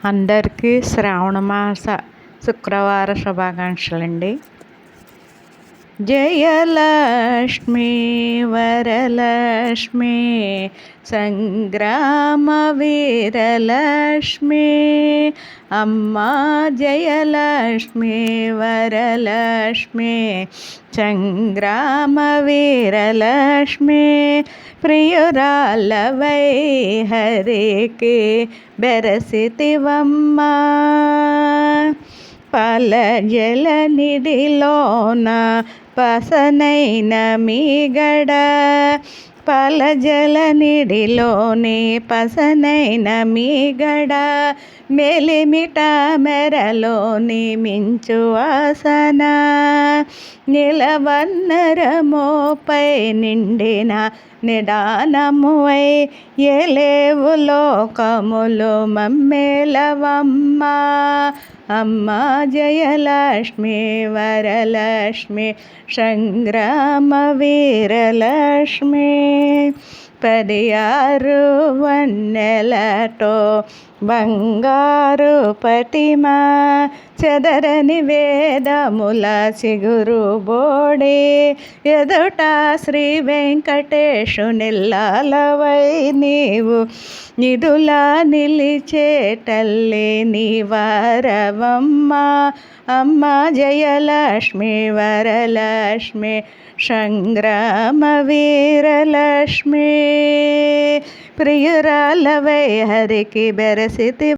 అందరికీ శ్రావణ మాస శుక్రవార శుభాకాంక్షలండి. జయలక్ష్మి వరలక్ష్మి సంగ్రామ వీరలక్ష్మి అమ్మా జయలక్ష్మి వరలక్ష్మి సంగ్రామ వీరలక్ష్మి ప్రియురాలవై హరికి బెరసితివమ్మా పాల జల నిధిలోన పసనైన మీగడ పాల జల నిధిలోని పసనైన మీగడ మెలిమిట మెరలోని మించు వాసన నిలవన్నరమోపై నిండిన నిదానమువై ఏలేవు లోకములు మమ్మేలవమ్మా అమ్మా జయలక్ష్మి వరలక్ష్మి సంగ్రామ వీరలక్ష్మి 16 వన్నెలతో బంగారు పటిమ చెదరని వేదముల చిగురు బోడే ఎదుట శ్రీ వెంకటేశు నిల్లాలవై నీవు నిదులా నిలిచేటల్లి నీవారవమ్మ అమ్మ జయలక్ష్మి వరలక్ష్మి సంగ్రామ వీరలక్ష్మి ప్రియురాలవై హరికి బెరసితి